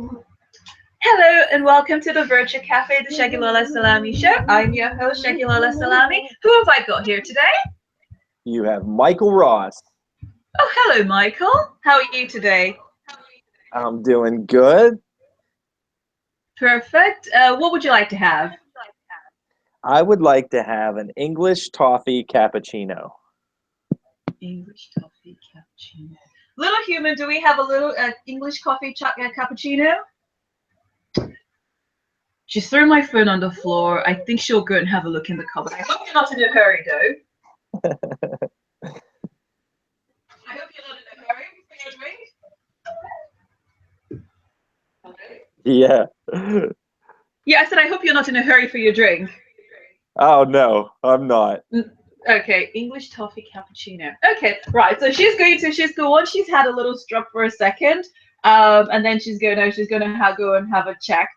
Hello and welcome to the Virtual Cafe, the Segilola Salami Show. I'm your host, Segilola Salami. Who have I got here today? You have Michael Ross. Oh, hello, Michael. How are you today? I'm doing good. Perfect. What would you like to have? I would like to have an English toffee cappuccino. English coffee cappuccino. Little human, do we have a little English coffee cappuccino? She's thrown my phone on the floor. I think she'll go and have a look in the cupboard. I hope you're not in a hurry, though. I hope you're not in a hurry for your drink. Okay. Yeah. Yeah, I said I hope you're not in a hurry for your drink. Oh, no, I'm not. Okay, English toffee cappuccino. Okay, right. So once she's had a little struck for a second, and then she's going to go and have a check.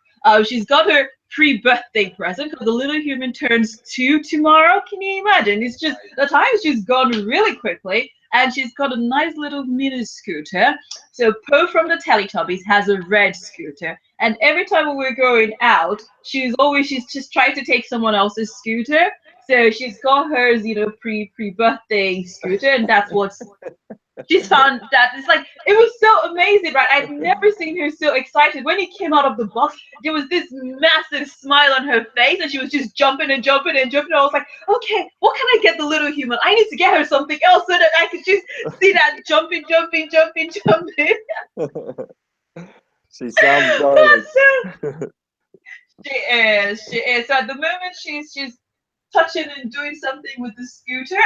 She's got her pre-birthday present because the little human turns 2 tomorrow. Can you imagine? It's just the time's just gone really quickly, and she's got a nice little mini scooter. So Poe from the Teletubbies has a red scooter, and every time when we're going out, she's just trying to take someone else's scooter. So she's got hers, pre-birthday scooter, and that's what's she's found. That it's like it was so amazing, right? I've never seen her so excited. When he came out of the box, there was this massive smile on her face, and she was just jumping and jumping and jumping. I was like, okay, what can I get the little human? I need to get her something else so that I could just see that jumping. She sounds darling. She is. So at the moment, she's touching and doing something with the scooter.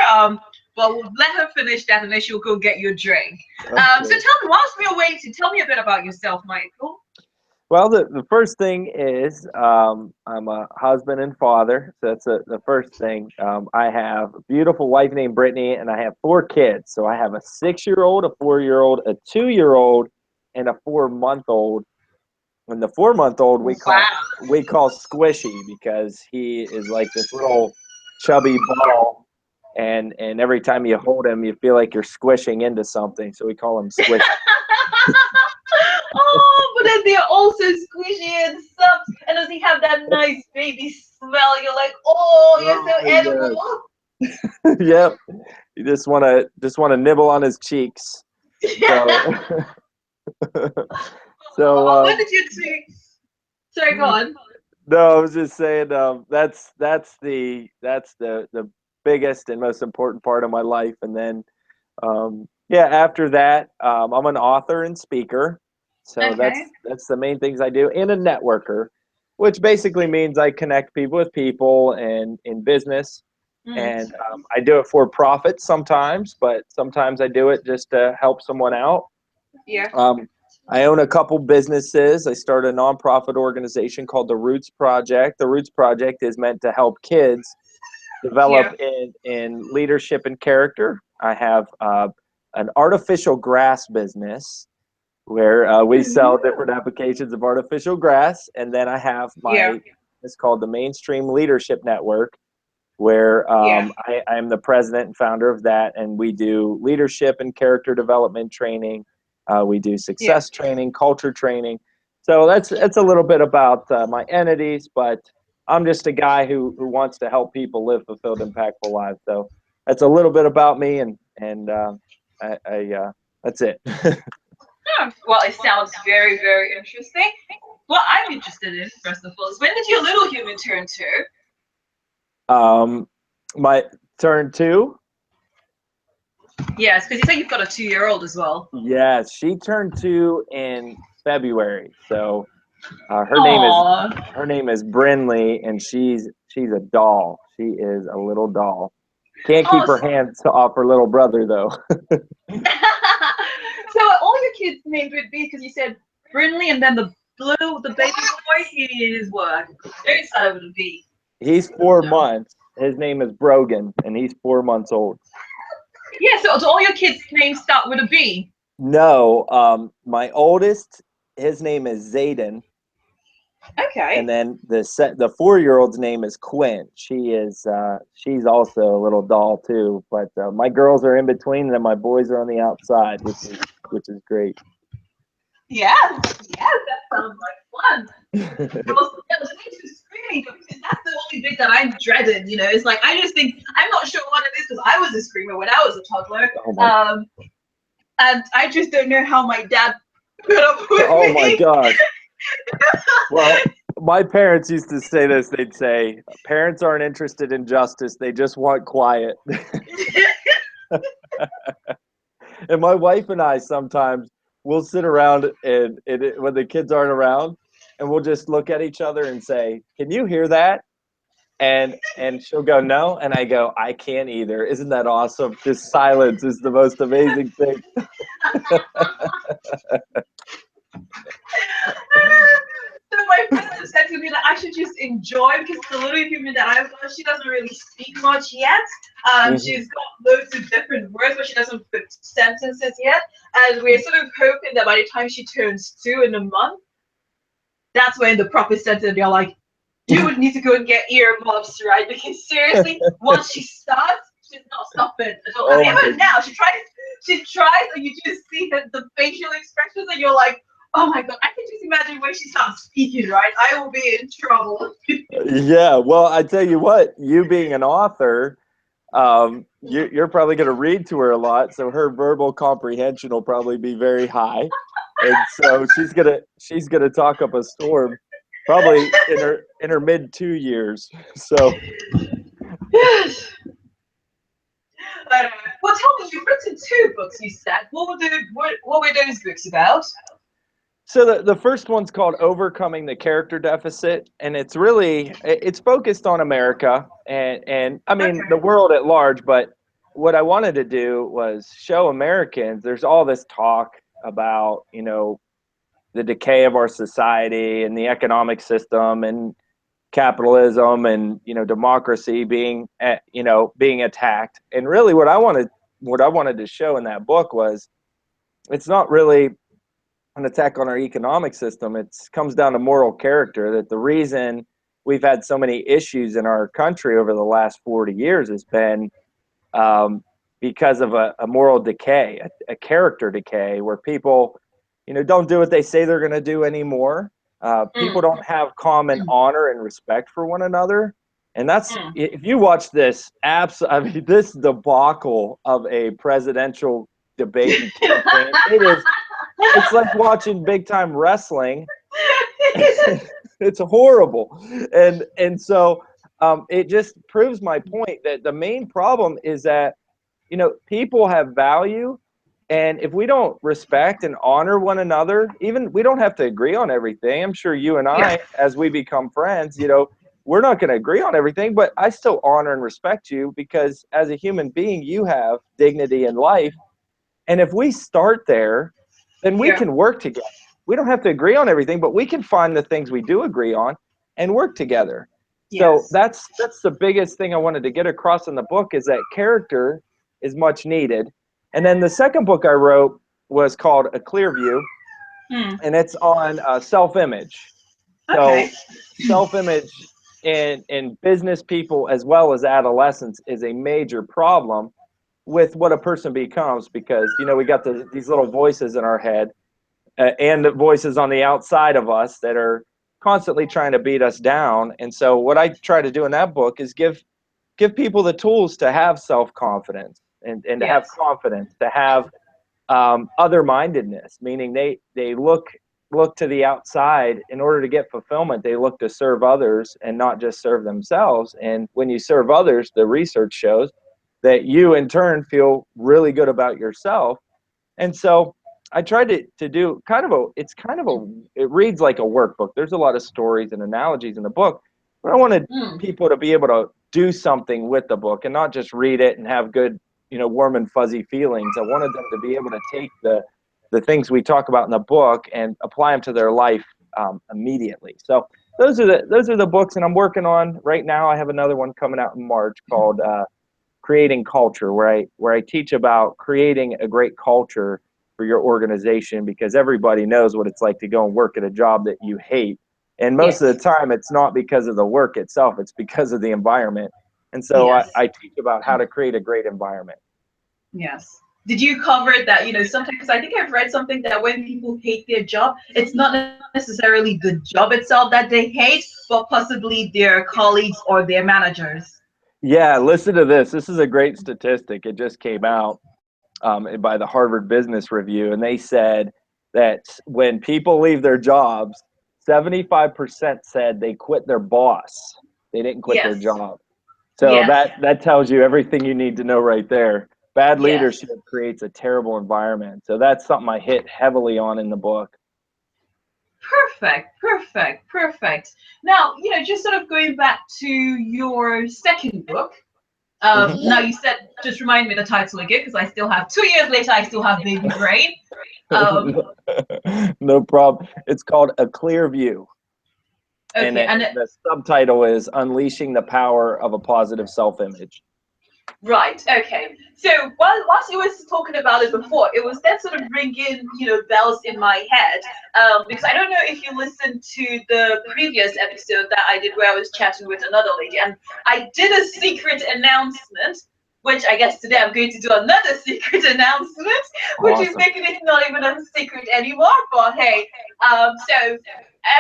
But we'll let her finish that, and then she'll go get your drink. Okay. So tell me, whilst we're waiting, tell me a bit about yourself, Michael. Well, the first thing is I'm a husband and father. So that's the first thing. I have a beautiful wife named Brittany, and I have 4 kids. So I have a 6-year-old, a 4-year-old, a 2-year-old, and a 4-month-old. And the 4-month-old we call Squishy because he is like this little chubby ball, and every time you hold him, you feel like you're squishing into something. So we call him Squishy. Oh, but then they're also squishy and soft, and does he have that nice baby smell? You're like, oh, you're so edible. Yep. You just wanna nibble on his cheeks. So, When did you see? Sorry, go on. no, I was just saying that's the biggest and most important part of my life, and then after that I'm an author and speaker, so Okay. that's the main things I do, and a networker, which basically means I connect people with people and in business, and I do it for profit sometimes, but sometimes I do it just to help someone out. Yeah. I own a couple businesses. I started a nonprofit organization called the Roots Project. The Roots Project is meant to help kids develop in leadership and character. I have an artificial grass business where we sell different applications of artificial grass. And then I have it's called the Mainstream Leadership Network, where I am the president and founder of that. And we do leadership and character development training. We do success training, culture training. So that's a little bit about my entities, but I'm just a guy who wants to help people live fulfilled, impactful lives. So that's a little bit about me, and that's it. Well, it sounds very, very interesting. What I'm interested in, first of all, is when did your little human turn 2? My turn 2. Yes, because you say you've got a 2-year-old as well. Yes, she turned 2 in February. So her name is Brinley, and she's a doll. She is a little doll. Can't keep her hands off her little brother though. So all your kids' names would be, because you said Brinley, and then the baby boy, he is what? Very excited with a B. He's 4 months. His name is Brogan, and he's 4 months old. Yeah, so do all your kids' names start with a B? No, my oldest, his name is Zayden. Okay. And then the 4-year-old's name is Quinn. She's also a little doll too. But my girls are in between, and my boys are on the outside, which is great. Yeah, that sounds I was way too screaming because that's the only bit that I'm dreading. It's like I just think I'm not sure what it is because I was a screamer when I was a toddler. Oh my, And I just don't know how my dad put up with oh my me. gosh. Well, my parents used to say this. They'd say, parents aren't interested in justice. They just want quiet. And my wife and I sometimes we'll sit around when the kids aren't around and we'll just look at each other and say, can you hear that? And she'll go, no. And I go, I can't either. Isn't that awesome? This silence is the most amazing thing. So my friend has said to me that I should just enjoy because the little human that I've got, she doesn't really speak much yet. She's got loads of different words, but she doesn't put sentences yet. And we're sort of hoping that by the time she turns 2 in a month, that's when the proper sentence you're like, you would need to go and get earmuffs, right? Because seriously, once she starts, she's not stopping at all. Oh Even my- now, she tries, and you just see the facial expressions, and you're like, oh my god, I can just imagine when she starts speaking, right? I will be in trouble. Yeah, well, I tell you what, you being an author, you're probably going to read to her a lot, so her verbal comprehension will probably be very high, and so she's gonna talk up a storm, probably in her mid 2 years. So Yes. Well, tell me, you've written 2 books. You said what were those books about? so the first one's called Overcoming the Character Deficit, and it's focused on America and I mean the Okay. world at large, but what I wanted to do was show Americans there's all this talk about, the decay of our society and the economic system and capitalism and democracy being attacked. And really what I wanted to show in that book was it's not really an attack on our economic system. It comes down to moral character, that the reason we've had so many issues in our country over the last 40 years has been because of a moral decay, a character decay, where people, don't do what they say they're going to do anymore. People Mm, don't have common mm, honor and respect for one another. And that's, mm. if you watch this, I mean, this debacle of a presidential debate and campaign, it's like watching big time wrestling. It's horrible. And so it just proves my point that the main problem is that people have value, and if we don't respect and honor one another, even we don't have to agree on everything. I'm sure you and Yeah. I, as we become friends, we're not going to agree on everything, but I still honor and respect you because as a human being you have dignity in life. And if we start there, then we Yeah. can work together. We don't have to agree on everything, but we can find the things we do agree on and work together. So Yes. that's the biggest thing I wanted to get across in the book, is that character is much needed. And then the second book I wrote was called A Clear View, Mm. and it's on self-image. So Okay. self-image in business people as well as adolescents is a major problem with what a person becomes, because we got these little voices in our head and voices on the outside of us that are constantly trying to beat us down. And so what I try to do in that book is give people the tools to have self-confidence and to have Yes. confidence, to have other-mindedness, meaning they look to the outside in order to get fulfillment. They look to serve others and not just serve themselves. And when you serve others, the research shows that you in turn feel really good about yourself. And so I tried to do it reads like a workbook. There's a lot of stories and analogies in the book, but I wanted Mm. people to be able to do something with the book and not just read it and have good, warm and fuzzy feelings. I wanted them to be able to take the things we talk about in the book and apply them to their life immediately. So those are the books, and I'm working on right now. I have another one coming out in March called Creating Culture, where I teach about creating a great culture for your organization, because everybody knows what it's like to go and work at a job that you hate. And most of Yes. the time, it's not because of the work itself, it's because of the environment. And so I, Yes. I teach about how to create a great environment. Yes. did you cover that, sometimes, because I think I've read something that when people hate their job, it's not necessarily the job itself that they hate, but possibly their colleagues or their managers. Yeah, listen to this. This is a great statistic. It just came out by the Harvard Business Review, and they said that when people leave their jobs, 75% said they quit their boss. They didn't quit their Yes. job. So Yes. that tells you everything you need to know right there. Bad Yes. leadership creates a terrible environment. So that's something I hit heavily on in the book. Perfect, perfect, perfect. Now, just sort of going back to your second book. Now you said, just remind me the title again, because I still have 2 years later, I still have baby brain. No problem. It's called A Clear View. And Okay, and the subtitle is Unleashing the Power of a Positive Self-Image. right, okay. So whilst you was talking about it before, it was then sort of ringing, bells in my head. Because I don't know if you listened to the previous episode that I did where I was chatting with another lady, and I did a secret announcement, which I guess today I'm going to do another secret announcement, which is Awesome. making it not even a secret anymore. But hey, so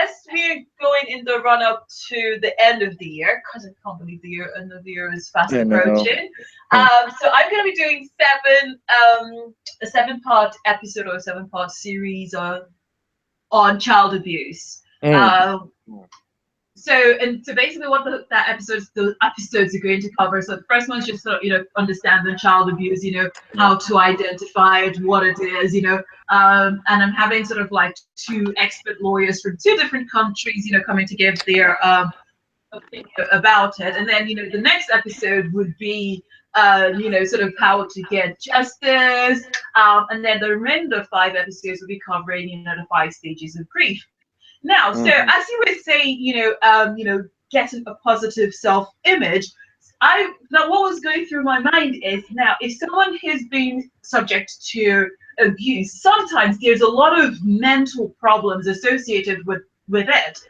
as we're going in the run up to the end of the year, because I can't believe end of the year is fast I know. approaching. So I'm going to be doing a 7-part episode or a 7-part series on child abuse. Um, so basically what the episodes are going to cover. So the first one's just sort of, understanding child abuse, how to identify it, what it is, and I'm having sort of like 2 expert lawyers from 2 different countries, coming to give their opinion about it. And then, the next episode would be, sort of how to get justice. And then the remainder 5 episodes will be covering, the 5 stages of grief. Now, so as you were saying, getting a positive self-image, now what was going through my mind is, now if someone has been subject to abuse, sometimes there's a lot of mental problems associated with it,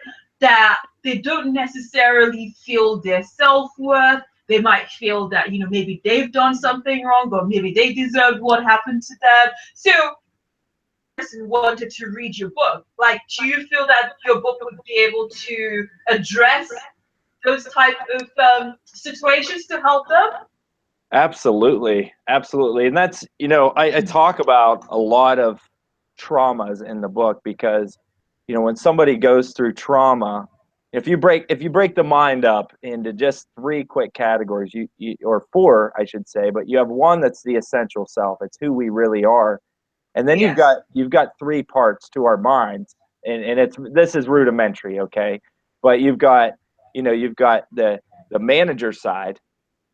that they don't necessarily feel their self-worth. They might feel that, maybe they've done something wrong, or maybe they deserve what happened to them. So wanted to read your book, like, do you feel that your book would be able to address those type of situations to help them? Absolutely. Absolutely. And that's, I talk about a lot of traumas in the book because, when somebody goes through trauma, if you break the mind up into just 3 quick categories, or 4, I should say, but you have one that's the essential self. It's who we really are. And then Yes. you've got 3 parts to our minds. And this is rudimentary, okay? But you've got the manager side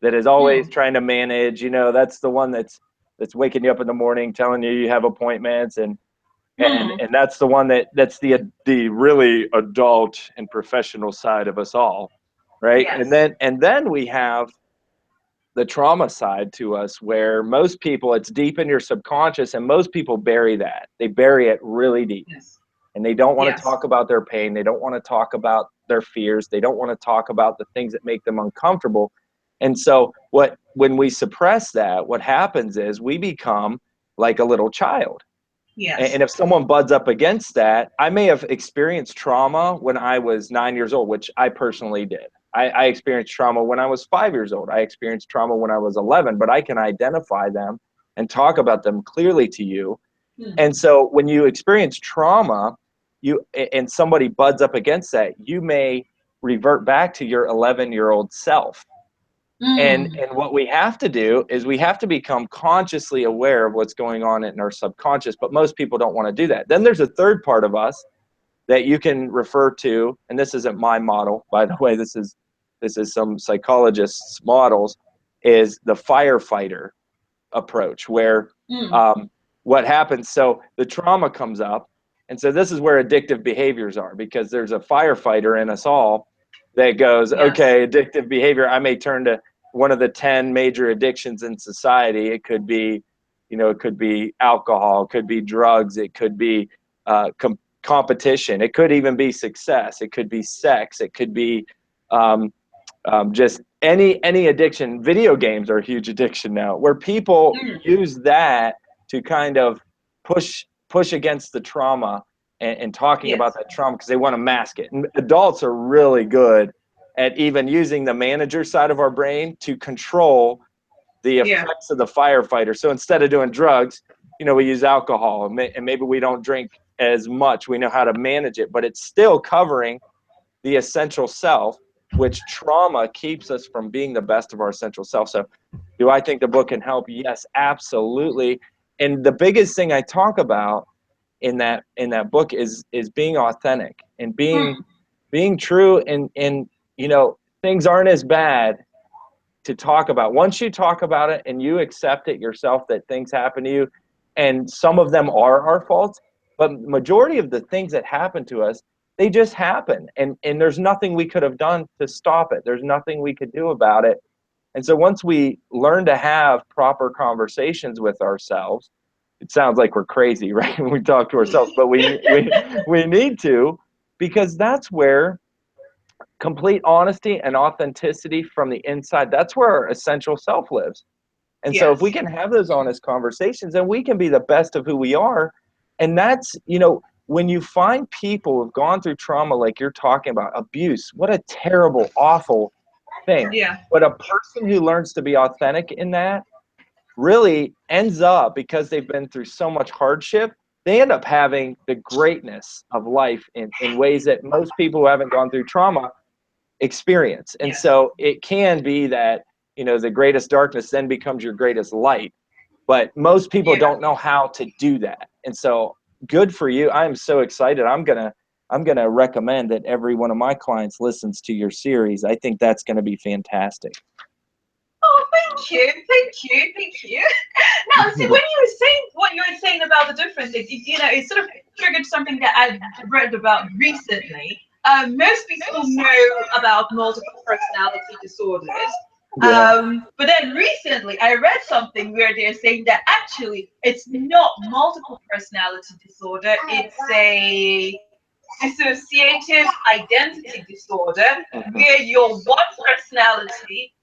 that is always trying to manage, that's the one that's waking you up in the morning, telling you have appointments, and that's the one that's the really adult and professional side of us all, right? Yes. And then we have the trauma side to us, where most people, it's deep in your subconscious, and most people bury that. They bury it really deep. Yes. And they don't want to Yes. talk about their pain. They don't want to talk about their fears. They don't want to talk about the things that make them uncomfortable. And so when we suppress that, what happens is we become like a little child. Yes. And if someone butts up against that, I may have experienced trauma when I was 9 years old, which I personally did. I experienced trauma when I was 5 years old. I experienced trauma when I was 11, but I can identify them and talk about them clearly to you. And so when you experience trauma, and somebody butts up against that, you may revert back to your 11-year-old self. And what we have to do is we have to become consciously aware of what's going on in our subconscious, but most people don't want to do that. Then there's a third part of us that you can refer to, and this isn't my model, by the way, this is some psychologists' models, is the firefighter approach, where what happens, so the trauma comes up, and so this is where addictive behaviors are, because there's a firefighter in us all that goes, okay, addictive behavior, I may turn to one of the 10 major addictions in society. It could be, it could be alcohol, it could be drugs, it could be competition, it could even be success, it could be sex, it could be just any addiction. Video games are a huge addiction now, where people use that to kind of push against the trauma and talking about that trauma because they want to mask it. And adults are really good at even using the manager side of our brain to control the effects of the firefighter. So instead of doing drugs, we use alcohol, and maybe we don't drink as much. We know how to manage it, but it's still covering the essential self, which trauma keeps us from being the best of our essential self. So do I think the book can help? Yes, absolutely. And the biggest thing I talk about in that book is being authentic and being true, and things aren't as bad to talk about. Once you talk about it and you accept it yourself that things happen to you, and some of them are our faults, but majority of the things that happen to us, they just happen, and there's nothing we could have done to stop it. There's nothing we could do about it. And so once we learn to have proper conversations with ourselves, it sounds like we're crazy, right, when we talk to ourselves, but we need to, because that's where complete honesty and authenticity from the inside, that's where our essential self lives. And so if we can have those honest conversations, then we can be the best of who we are. And that's, when you find people who've gone through trauma, like you're talking about, abuse, what a terrible, awful thing. Yeah. But a person who learns to be authentic in that really ends up, because they've been through so much hardship, they end up having the greatness of life in ways that most people who haven't gone through trauma experience. And so it can be that, the greatest darkness then becomes your greatest light. But most people don't know how to do that. And so good for you. I'm so excited. I'm gonna recommend that every one of my clients listens to your series. I think that's gonna be fantastic. Oh, thank you. Now, see, when you were saying what you were saying about the differences, it sort of triggered something that I read about recently. Most people know about multiple personality disorders. But then recently I read something where they're saying that actually it's not multiple personality disorder, it's a dissociative identity disorder where your one personality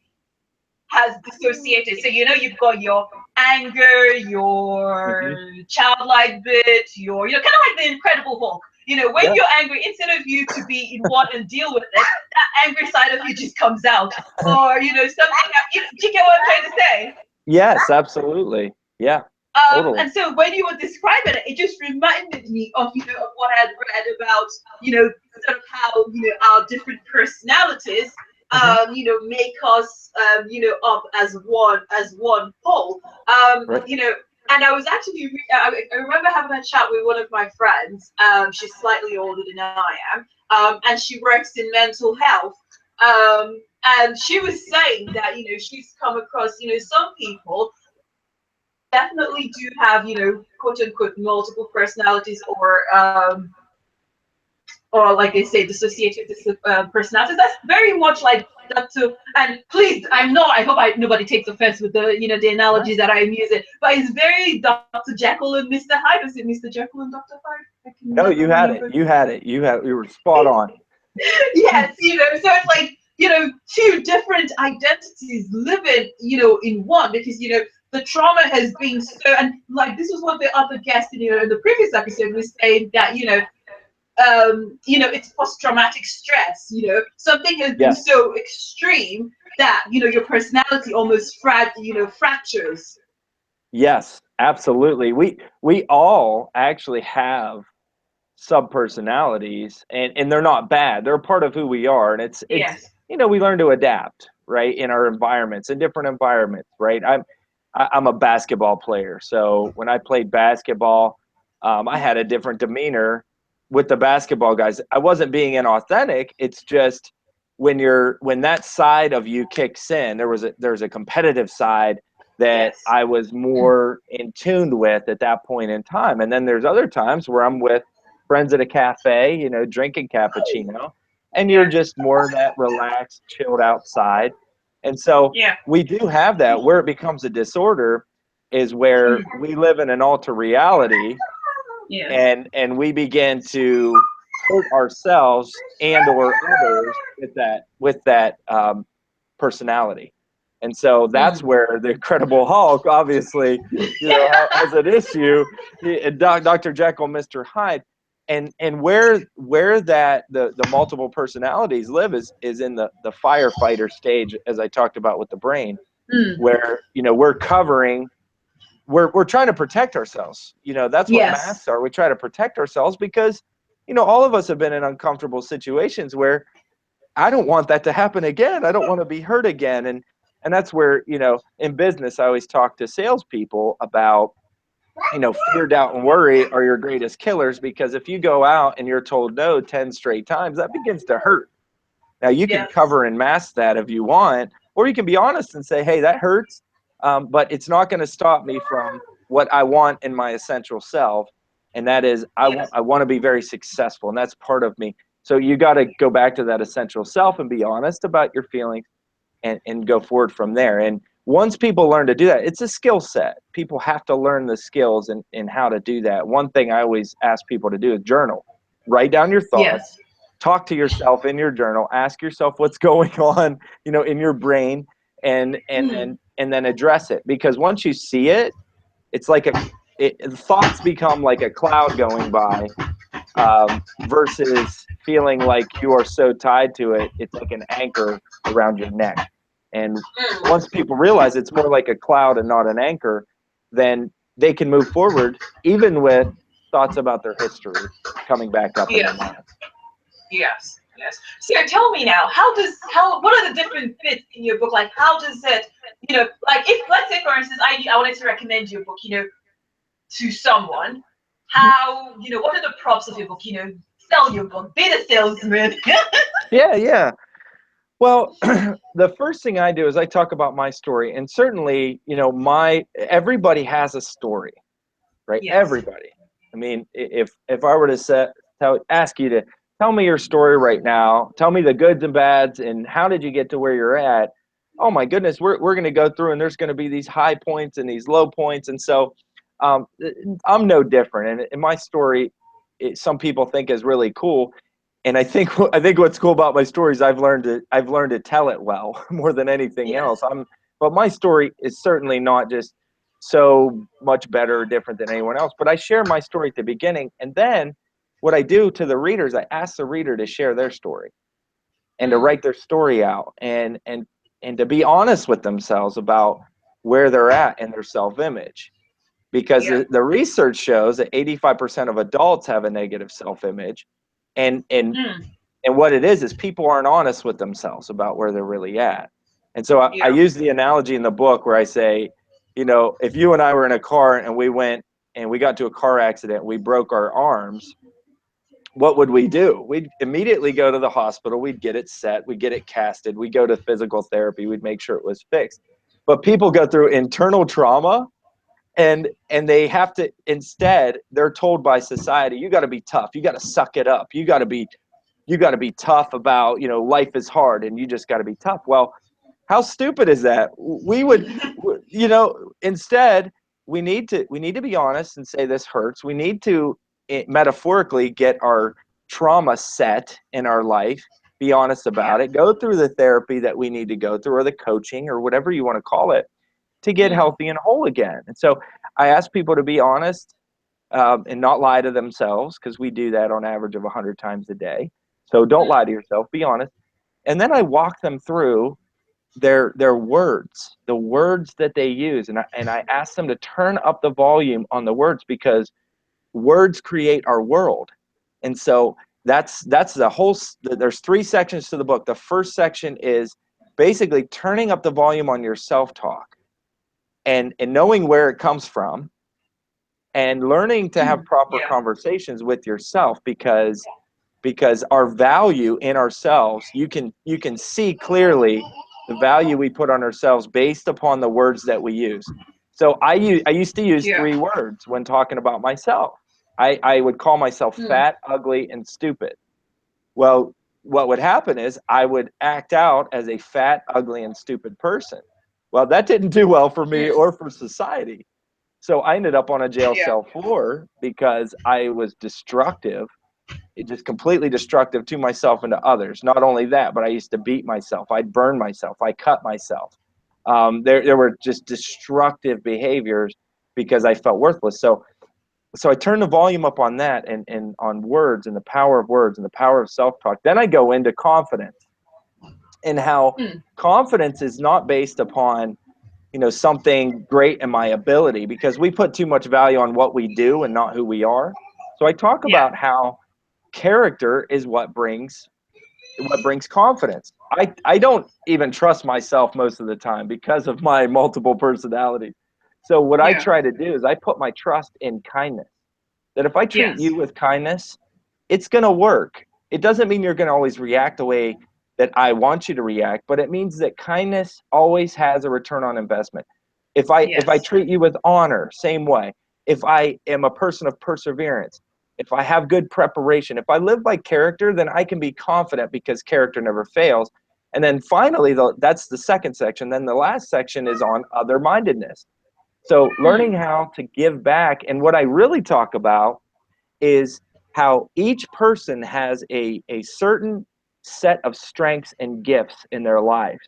has dissociated. So you've got your anger, your childlike bit, your kind of like the Incredible Hulk. When you're angry, instead of you to be in one and deal with it, that angry side of you just comes out. Or something. Do you get what I'm trying to say? Yes, absolutely. Yeah. Totally. And so when you were describing it, it just reminded me of of what I had read about sort of how our different personalities make us up as one whole. And I was actually I remember having a chat with one of my friends. She's slightly older than I am, and she works in mental health. And she was saying that she's come across some people definitely do have quote unquote multiple personalities, or like they say dissociative personalities. That's very much like that too. And please, I hope nobody takes offense with the the analogies that I'm using, but it's very Dr. Jekyll and Mr. Hyde. Is it Mr. Jekyll and Dr. Hyde? No, you had it. You were spot on. Yes, so it's like two different identities living in one, because the trauma has been so, and like this was what the other guest in the previous episode was saying, that it's post-traumatic stress. Something has been so extreme that your personality almost fractures. Yes, absolutely. We all actually have subpersonalities, and they're not bad. They're a part of who we are, and it's we learn to adapt, right, in our environments, in different environments, right? I'm a basketball player, so when I played basketball, I had a different demeanor with the basketball guys. I wasn't being inauthentic. It's just when that side of you kicks in, there's a competitive side that I was more in tuned with at that point in time. And then there's other times where I'm with friends at a cafe, drinking cappuccino, and you're just more that relaxed, chilled outside. And so we do have that. Where it becomes a disorder is where we live in an alter reality, and we begin to hurt ourselves and or others with that personality. And so that's Mm. where the Incredible Hulk, obviously, has an issue. Dr. Jekyll, Mr. Hyde, and where that the multiple personalities live is in the firefighter stage, as I talked about with the brain, Mm. where we're covering, we're trying to protect ourselves. That's what Yes. masks are. We try to protect ourselves because all of us have been in uncomfortable situations where I don't want that to happen again. I don't want to be hurt again. And that's where, in business, I always talk to salespeople about, fear, doubt, and worry are your greatest killers, because if you go out and you're told no 10 straight times, that begins to hurt. Now, you can Yes. cover and mask that if you want, or you can be honest and say, hey, that hurts, but it's not going to stop me from what I want in my essential self. And that is, I want to be very successful, and that's part of me. So you got to go back to that essential self and be honest about your feelings, and go forward from there. And once people learn to do that, it's a skill set. People have to learn the skills and how to do that. One thing I always ask people to do is journal. Write down your thoughts. Yes. Talk to yourself in your journal. Ask yourself what's going on, in your brain, and then address it. Because once you see it, it's like thoughts become like a cloud going by, versus feeling like you are so tied to it. It's like an anchor around your neck. And once people realize it's more like a cloud and not an anchor, then they can move forward, even with thoughts about their history coming back up in their mind. Yes. Yes. So tell me now, what are the different bits in your book? Like, how does it, like, if, let's say, for instance, I wanted to recommend your book, to someone, how, what are the props of your book? Sell your book, be the salesman. Yeah. Well, the first thing I do is I talk about my story, and certainly, everybody has a story, right? Yes. Everybody. I mean, if I were to ask you to tell me your story right now, tell me the goods and bads, and how did you get to where you're at? Oh my goodness, we're going to go through, and there's going to be these high points and these low points, and so I'm no different. And my story, some people think is really cool. And I think what's cool about my story is I've learned to tell it well more than anything else. But my story is certainly not just so much better or different than anyone else. But I share my story at the beginning, and then what I do to the readers, I ask the reader to share their story and to write their story out, and to be honest with themselves about where they're at in their self-image. Because the research shows that 85% of adults have a negative self-image, and what it is people aren't honest with themselves about where they're really at. And so I use the analogy in the book where I say, if you and I were in a car and we went and we got into a car accident, we broke our arms, what would we do? We'd immediately go to the hospital, we'd get it set, we'd get it casted, we'd go to physical therapy, we'd make sure it was fixed. But people go through internal trauma, and they have to, instead, they're told by society, you got to be tough, you got to suck it up, you got to be tough about, life is hard and you just got to be tough. Well, how stupid is that? We would, instead, we need to be honest and say this hurts. We need to metaphorically get our trauma set in our life, be honest about it, go through the therapy that we need to go through, or the coaching, or whatever you want to call it, to get healthy and whole again. And so I ask people to be honest, and not lie to themselves, because we do that on average of 100 times a day. So don't lie to yourself, be honest. And then I walk them through their words, the words that they use. And I ask them to turn up the volume on the words, because words create our world. And so that's the whole, there's 3 sections to the book. The first section is basically turning up the volume on your self-talk, and knowing where it comes from, and learning to have proper conversations with yourself, because our value in ourselves, you can see clearly the value we put on ourselves based upon the words that we use. So I used to use 3 words when talking about myself. I would call myself fat, ugly, and stupid. Well, what would happen is I would act out as a fat, ugly, and stupid person. Well, that didn't do well for me or for society. So I ended up on a jail cell floor because I was destructive it just completely destructive to myself and to others. Not only that, but I used to beat myself. I'd burn myself. I cut myself. There were just destructive behaviors because I felt worthless. So I turn the volume up on that and on words and the power of words and the power of self-talk. Then I go into confidence and how confidence is not based upon, something great in my ability, because we put too much value on what we do and not who we are. So I talk about how character is what brings confidence. I don't even trust myself most of the time because of my multiple personalities. So what I try to do is I put my trust in kindness. That if I treat you with kindness, it's going to work. It doesn't mean you're going to always react the way that I want you to react, but it means that kindness always has a return on investment. If I treat you with honor, same way. If I am a person of perseverance, if I have good preparation, if I live by character, then I can be confident because character never fails. And then finally, that's the second section. Then the last section is on other-mindedness. So learning how to give back. And what I really talk about is how each person has a certain set of strengths and gifts in their lives.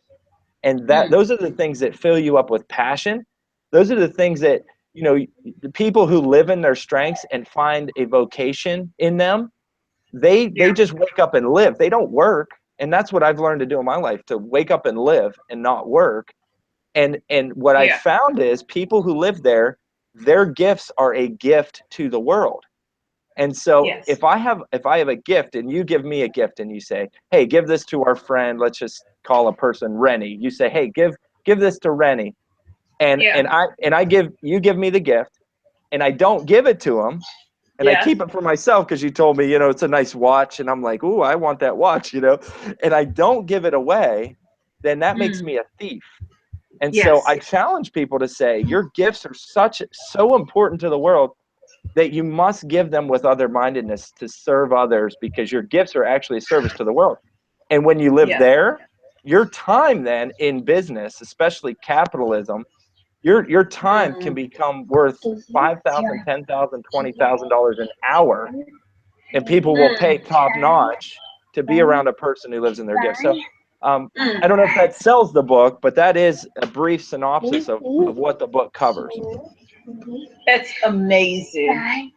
And those are the things that fill you up with passion. Those are the things that, the people who live in their strengths and find a vocation in them, they just wake up and live. They don't work. And that's what I've learned to do in my life, to wake up and live and not work. And what I found is people who live there, their gifts are a gift to the world. And so if I have a gift and you give me a gift and you say, hey, give this to our friend, let's just call a person Rennie. You say, hey, give this to Rennie. And you give me the gift and I don't give it to him and I keep it for myself because you told me, it's a nice watch. And I'm like, ooh, I want that watch, and I don't give it away, then that makes me a thief. And so I challenge people to say, your gifts are so important to the world that you must give them with other-mindedness to serve others, because your gifts are actually a service to the world. And when you live there, your time then in business, especially capitalism, your time can become worth $5,000, $10,000, $20,000 an hour, and people will pay top notch to be around a person who lives in their gift. So I don't know if that sells the book, but that is a brief synopsis of what the book covers. It's amazing.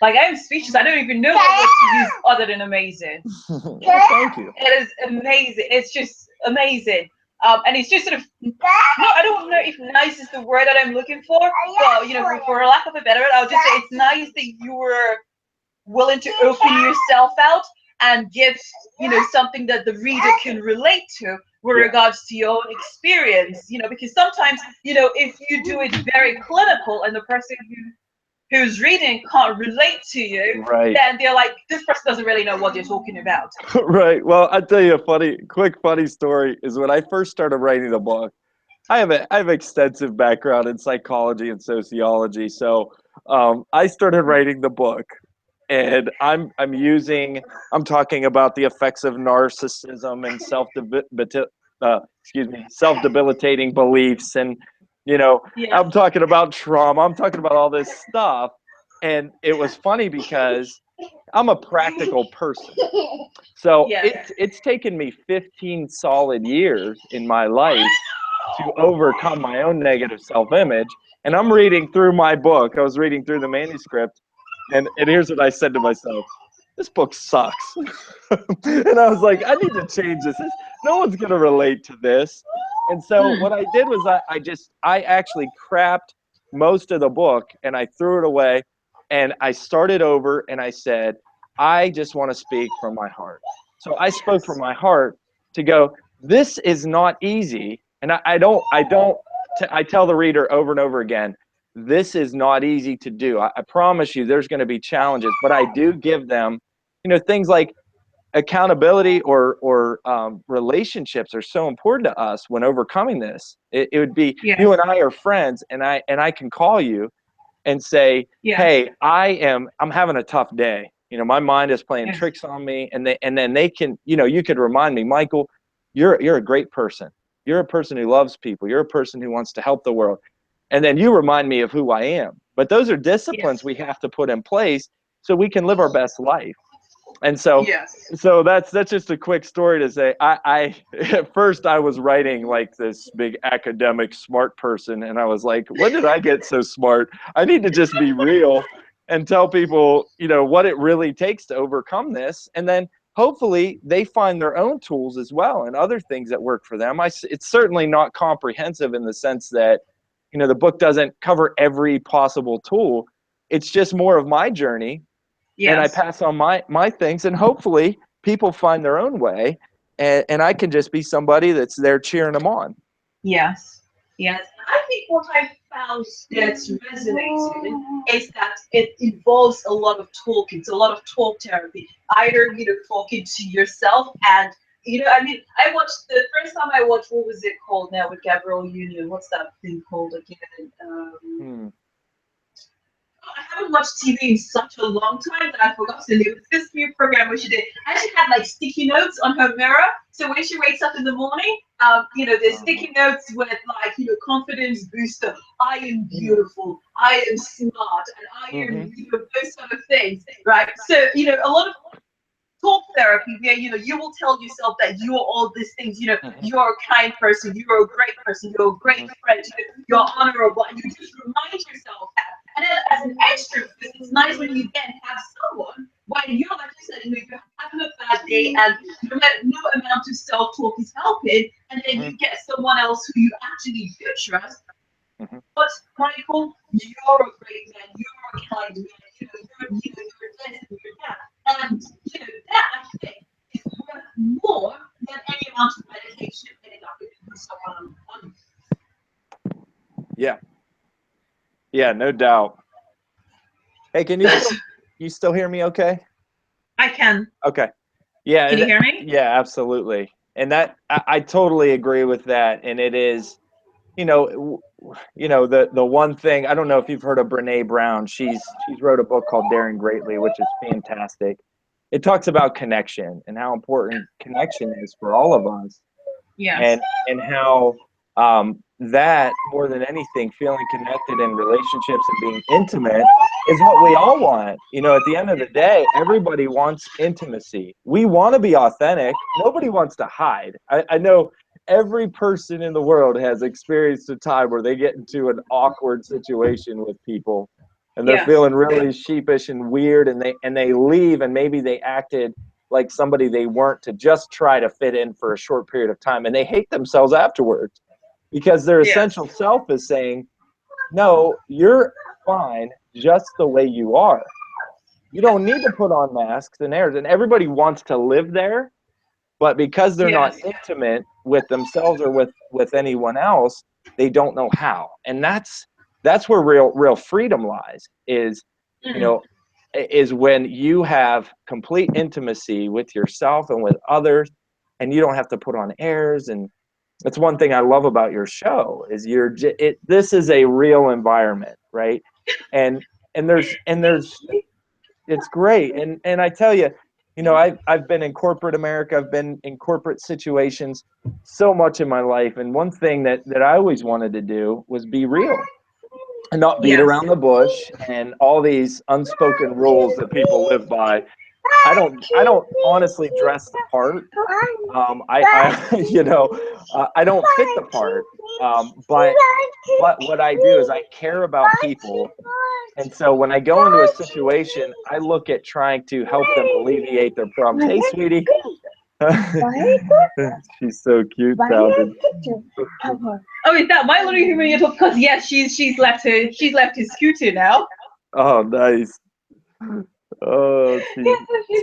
Like, I'm speechless. I don't even know what word to use other than amazing. Thank you. It is amazing. It's just amazing. And it's just sort of, I don't know if nice is the word that I'm looking for, but, for lack of a better word, I'll just say it's nice that you were willing to open yourself out and give, something that the reader can relate to with regards to your own experience, because sometimes, if you do it very clinical and the person who's reading can't relate to you, then they're like, this person doesn't really know what they're talking about. Right. Well, I'll tell you a quick funny story is when I first started writing the book, I have extensive background in psychology and sociology. So I started writing the book, and I'm talking about the effects of narcissism and self-debilitating beliefs, and I'm talking about trauma. I'm talking about all this stuff. And it was funny because I'm a practical person. So it's taken me 15 solid years in my life to overcome my own negative self-image. And I'm reading through my book. I was reading through the manuscript, and here's what I said to myself. This book sucks. And I was like, I need to change this. No one's going to relate to this. And so what I did was I actually crapped most of the book and I threw it away, and I started over and I said, I just want to speak from my heart. So I spoke from my heart to go, this is not easy. And I tell the reader over and over again, this is not easy to do. I promise you there's going to be challenges, but I do give them, things like accountability or relationships are so important to us when overcoming this. It would be you and I are friends, and I can call you and say, hey, I'm having a tough day. My mind is playing tricks on me, and then they can, you could remind me, Michael, you're a great person. You're a person who loves people. You're a person who wants to help the world. And then you remind me of who I am. But those are disciplines we have to put in place so we can live our best life. And so, Yes. so that's just a quick story to say. I at first I was writing like this big academic smart person, and I was like, when did I get so smart? I need to just be real and tell people, you know, what it really takes to overcome this, and then hopefully they find their own tools as well and other things that work for them. It's certainly not comprehensive in the sense that, you know, the book doesn't cover every possible tool. It's just more of my journey, and I Yes. pass on my things, and hopefully people find their own way, and I can just be somebody that's there cheering them on. Yes, yes. I think what I found that resonates is that it involves a lot of talking. It's a lot of talk therapy. Either, you know, talking to yourself and, you know, I mean, I watched the first time I watched, what was it called now with Gabrielle Union? What's that thing called again? I haven't watched TV in such a long time that I forgot the name. It's this new program where she did. And she had like sticky notes on her mirror. So when she wakes up in the morning, you know, there's sticky notes with like, you know, confidence booster. I am beautiful. I am smart, and I am, you know, those sort of things, right? So, you know, a lot of talk therapy where, you know, you will tell yourself that you are all these things. You know, you're a kind person, you're a great person, you're a great friend, you're honorable, and you just remind yourself that. And then as an extra, it's nice when you then have someone when you're, like you said, you know, you're having a bad day and no amount of self-talk is helping, and then you get someone else who you actually do trust. But Michael, you're a great man, you're a kind man, you know, you're this and you're that. And you know, that I think is worth more than any amount of medication any doctor can put someone on. Yeah. Yeah, no doubt. Hey, can you still hear me okay? I can. Okay. Yeah. Can you hear me? Yeah, absolutely. And that I totally agree with that. And it is, you know, the one thing, I don't know if you've heard of Brene Brown. She's wrote a book called Daring Greatly, which is fantastic. It talks about connection and how important connection is for all of us. Yes. And how that, more than anything, feeling connected in relationships and being intimate is what we all want. You know, at the end of the day, everybody wants intimacy. We want to be authentic. Nobody wants to hide. I know every person in the world has experienced a time where they get into an awkward situation with people, and they're feeling really sheepish and weird, and they leave, and maybe they acted like somebody they weren't to just try to fit in for a short period of time, and they hate themselves afterwards because their essential self is saying, no, you're fine just the way you are. You don't need to put on masks and airs. And everybody wants to live there, but because they're not intimate with themselves or with anyone else, they don't know how. And that's where real freedom lies, is, you know, is when you have complete intimacy with yourself and with others, and you don't have to put on airs. And that's one thing I love about your show, is this is a real environment, right? And there's it's great. And I tell you, you know, I've been in corporate America, I've been in corporate situations so much in my life, and one thing that I always wanted to do was be real and not beat around the bush and all these unspoken rules that people live by. I don't honestly dress the part. You know, I don't fit the part. But what I do is I care about people. And so when I go into a situation, I look at trying to help them alleviate their problems. Hey, sweetie. She's so cute sounding. Oh, is that my little human you're talking? Because yes, she's left his scooter now. Oh, nice. Oh,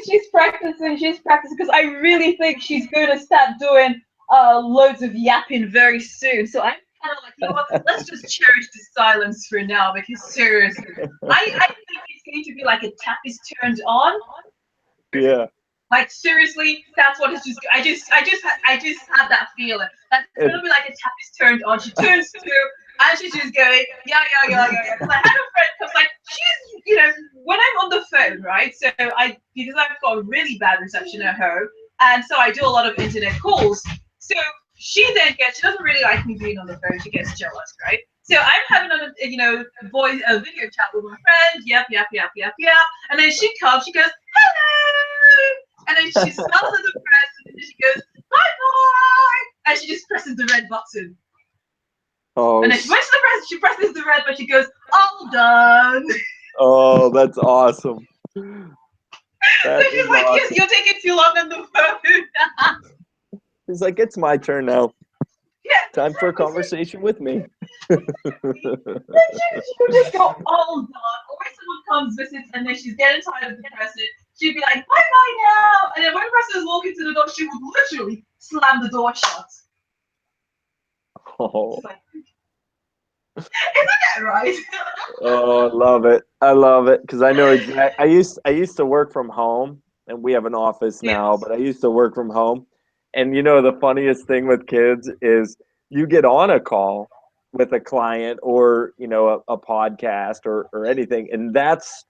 she's practicing. She's practicing because I really think she's going to start doing loads of yapping very soon. So I'm kind of like, you know what? Let's just cherish the silence for now, because seriously, I think it's going to be like a tap is turned on. Yeah. Like seriously, that's what it's just. I just had that feeling. That's gonna be like a tap is turned on. She turns through, and she's just going, yeah. Because I had a friend, because like she's, you know, when I'm on the phone, right? So because I've got really bad reception at home, and so I do a lot of internet calls. So she doesn't really like me being on the phone. She gets jealous, right? So I'm having a video chat with my friend. Yep. And then she comes. She goes, hello. And then she smiles at the press, and then she goes, bye bye. And she just presses the red button. Oh, And then she went to the press. She presses the red button. She goes, all done. oh, that's awesome. So she's like, yes, you're taking too long on the phone. He's like, it's my turn now. Yeah, Time for a conversation with me. Then she would just go all done. Or when someone comes, visits, and then she's getting tired of the person, she'd be like, bye bye now. And then when the person was walking to the door, she would literally slam the door shut. Oh, It's like, isn't that right? oh, I love it. I love it because I know exactly. I used to work from home, and we have an office now, Yes. but I used to work from home. And the funniest thing with kids is you get on a call with a client or a podcast or anything, and that's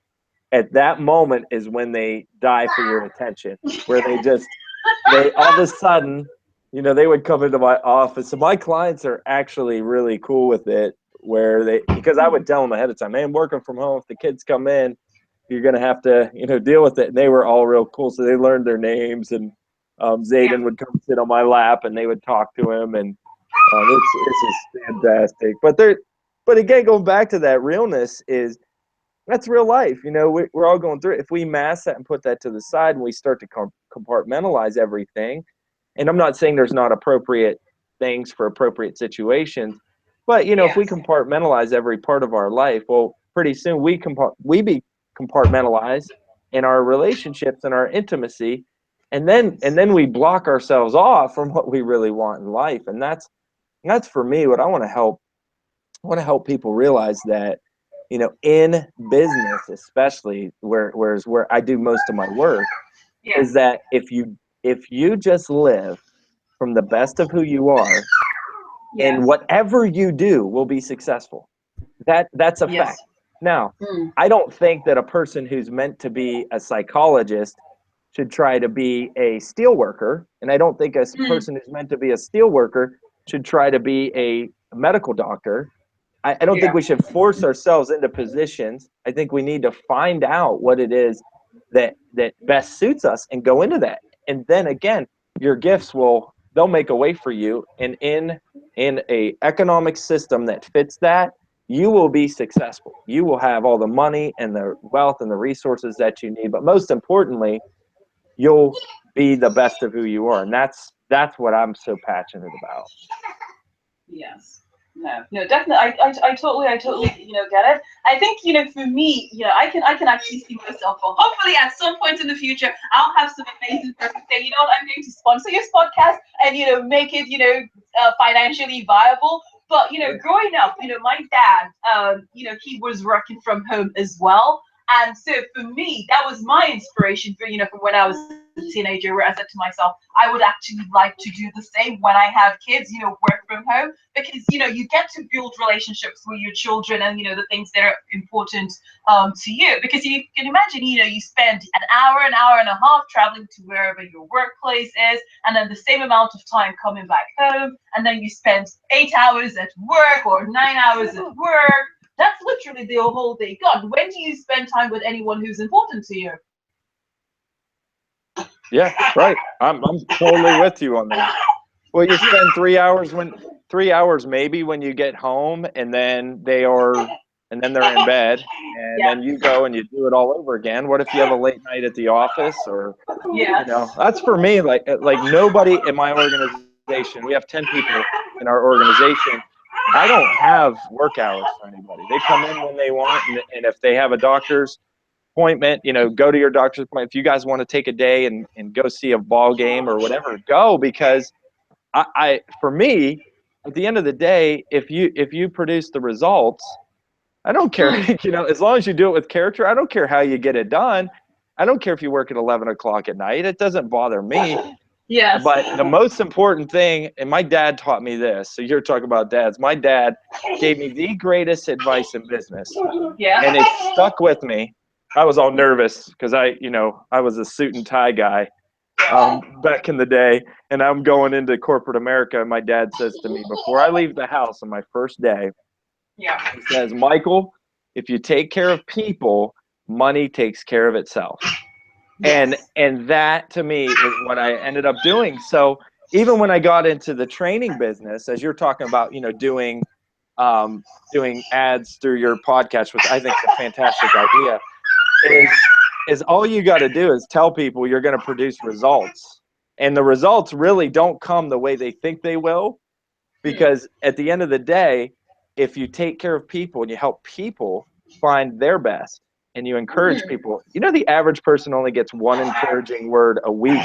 at that moment is when they die for your attention, where they all of a sudden, they would come into my office. So my clients are actually really cool with it, because I would tell them ahead of time, hey, I'm working from home. If the kids come in, you're gonna have to, deal with it. And they were all real cool, so they learned their names, and Yeah. Zayden would come sit on my lap, and they would talk to him, and it's just fantastic. But again, going back to that realness is that's real life. We're all going through it. If we mask that and put that to the side, and we start to compartmentalize everything, and I'm not saying there's not appropriate things for appropriate situations, but if we Yes. compartmentalize every part of our life, well, pretty soon we be compartmentalized in our relationships and our intimacy, and then we block ourselves off from what we really want in life. And that's for me what I want to help. I want to help people realize that, in business, especially where I do most of my work, is Yes. that if you just live from the best of who you are, and Yes. whatever you do will be successful. That's a Yes. fact. Now, Mm. I don't think that a person who's meant to be a psychologist should try to be a steel worker, and I don't think a Mm. person who's meant to be a steel worker should try to be a medical doctor. I don't think Yeah. we should force ourselves into positions. I think we need to find out what it is that best suits us and go into that. And then again, your gifts they'll make a way for you. And in a economic system that fits that, you will be successful. You will have all the money and the wealth and the resources that you need. But most importantly, you'll be the best of who you are. And that's what I'm so passionate about. Yes. No, definitely. I totally, get it. I think, for me, I can actually see myself. Well, hopefully, at some point in the future, I'll have some amazing person say, you know what, I'm going to sponsor your podcast and make it, financially viable. But growing up, my dad, he was working from home as well. And so for me, that was my inspiration from when I was a teenager, where I said to myself, I would actually like to do the same when I have kids, work from home, because you get to build relationships with your children, and the things that are important to you, because you can imagine, you spend an hour and a half traveling to wherever your workplace is, and then the same amount of time coming back home, and then you spend 8 hours at work or 9 hours at work. That's literally the whole day gone. When do you spend time with anyone who's important to you? Yeah, right. I'm totally with you on that. Well, you spend 3 hours maybe when you get home, and then they're in bed, and Yeah. then you go and you do it all over again. What if you have a late night at the office, or Yes. that's for me. Like nobody in my organization. We have 10 people in our organization. I don't have work hours for anybody. They come in when they want, and if they have a doctor's appointment, go to your doctor's appointment. If you guys want to take a day and go see a ball game or whatever, go, because for me, at the end of the day, if you produce the results, I don't care, Mm. as long as you do it with character. I don't care how you get it done. I don't care if you work at 11 o'clock at night. It doesn't bother me. Yes. But the most important thing, and my dad taught me this. So you're talking about dads. My dad gave me the greatest advice in business, Yeah. and it stuck with me. I was all nervous because I was a suit and tie guy back in the day, and I'm going into corporate America. And my dad says to me, before I leave the house on my first day, Yeah. He says, Michael, if you take care of people, money takes care of itself. Yes. And that to me is what I ended up doing. So even when I got into the training business, as you're talking about, doing ads through your podcast, which I think is a fantastic idea, is all you got to do is tell people you're going to produce results. And the results really don't come the way they think they will, because at the end of the day, if you take care of people and you help people find their best and you encourage people, the average person only gets one encouraging word a week.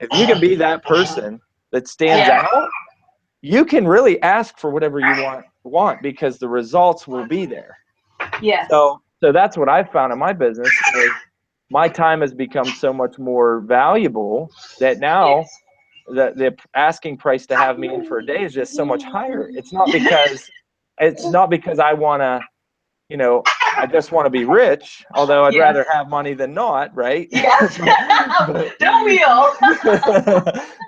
If you can be that person that stands out, you can really ask for whatever you want because the results will be there. Yes. So that's what I've found in my business is my time has become so much more valuable that now the asking price to have me in for a day is just so much higher. It's not because I want to, I just want to be rich, although I'd rather have money than not, right? Yes. Don't we all?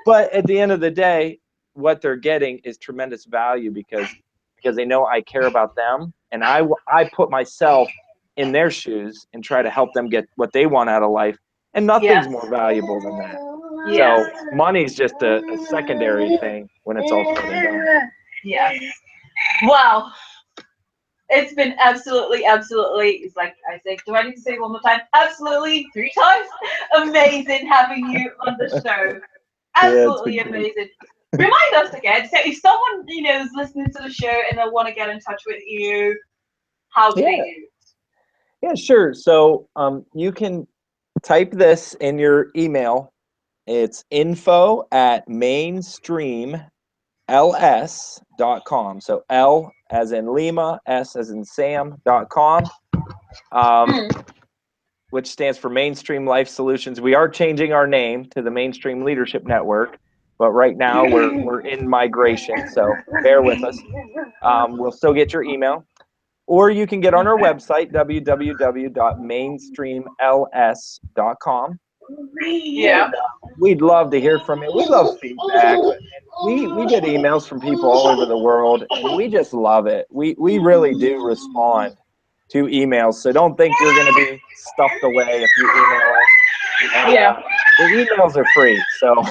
But at the end of the day, what they're getting is tremendous value because they know I care about them, and I put myself in their shoes and try to help them get what they want out of life, and nothing's more valuable than that. Yes. So money's just a secondary thing when it's all said and done. Yes. Wow. It's been absolutely, it's like I think, do I need to say it one more time? Absolutely 3 times. Amazing having you on the show. Absolutely amazing. Remind us again, so if someone, is listening to the show and they want to get in touch with you, how do they do it? Yeah, sure. So you can type this in your email. It's info@mainstreamls.com. So L as in Lima, S as in Sam.com, which stands for Mainstream Life Solutions. We are changing our name to the Mainstream Leadership Network, but right now we're in migration, so bear with us. We'll still get your email. Or you can get on our website, www.mainstreamls.com. Yeah. We'd love to hear from you. We love feedback. We get emails from people all over the world, and we just love it. We really do respond to emails, so don't think you're going to be stuffed away if you email us. And, the emails are free, so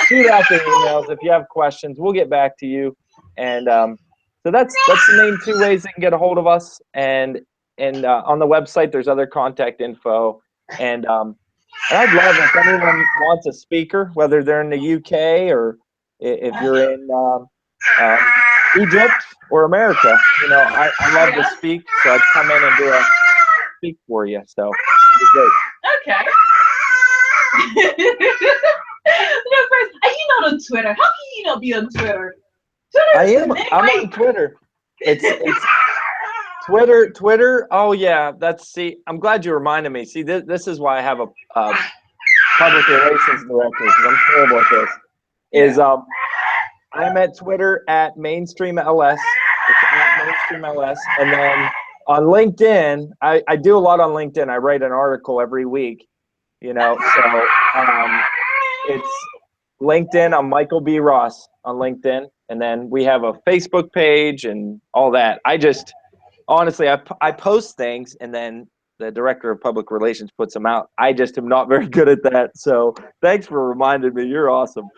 shoot out the emails if you have questions. We'll get back to you, and so that's the main 2 ways they can get a hold of us. And on the website, there's other contact info. And I'd love if anyone wants a speaker, whether they're in the UK or if you're in Egypt or America. I love to speak, so I'd come in and do a speak for you. So it'd be great. Okay. Are you not on Twitter? How can you not be on Twitter? I am. I'm on Twitter. It's Twitter. Oh yeah, I'm glad you reminded me. See, this is why I have a public relations director, because I'm terrible at this. I'm at Twitter at mainstreamls. It's at mainstreamls, and then on LinkedIn, I do a lot on LinkedIn. I write an article every week. So it's LinkedIn. I'm Michael B. Ross on LinkedIn, and then we have a Facebook page and all that. Honestly, I post things, and then the director of public relations puts them out. I just am not very good at that. So thanks for reminding me. You're awesome.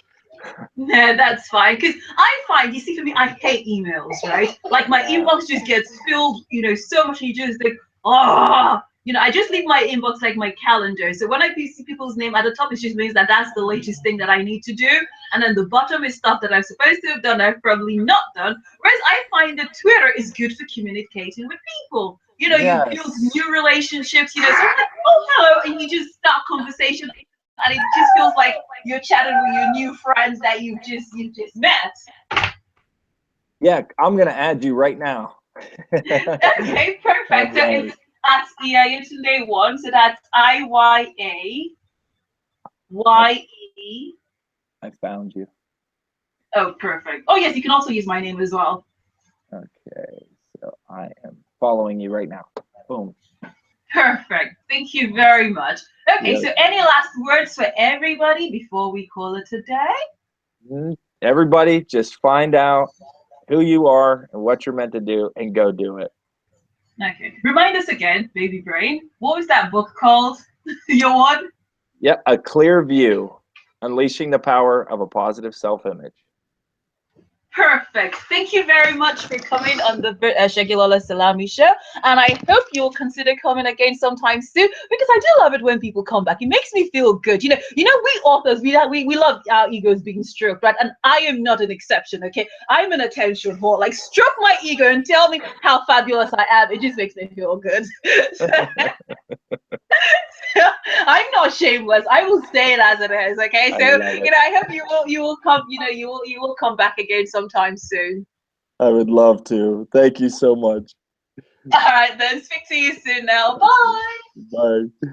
No, that's fine. Because I find, you see, for me, I hate emails, right? Like my inbox just gets filled, so much. You just think, I just leave my inbox like my calendar. So when I see people's name at the top, it just means that that's the latest thing that I need to do. And then the bottom is stuff that I'm supposed to have done, I've probably not done. Whereas I find that Twitter is good for communicating with people. You build new relationships, so I'm like, oh, hello, and you just start conversation. And it just feels like you're chatting with your new friends that you just met. Yeah, I'm gonna add you right now. Okay, perfect. So it's at Yetunde one. So that's IYAYE. I found you. Oh, perfect. Oh yes, you can also use my name as well. Okay, so I am following you right now. Boom. Perfect. Thank you very much. Okay, so any last words for everybody before we call it a day? Everybody, just find out who you are and what you're meant to do, and go do it. Okay. Remind us again, baby brain. What was that book called? Your one? Yep, A Clear View, Unleashing the Power of a Positive Self-Image. Perfect. Thank you very much for coming on the Segilola Salami Show. And I hope you'll consider coming again sometime soon, because I do love it when people come back. It makes me feel good. We authors, we love our egos being stroked, right? And I am not an exception, okay? I'm an attention whore. Like, stroke my ego and tell me how fabulous I am. It just makes me feel good. I'm not shameless. I will say it as it is. Okay, I so love it. I hope you will come. You will come back again sometime soon. I would love to. Thank you so much. All right, then. Speak to you soon now. Bye. Bye.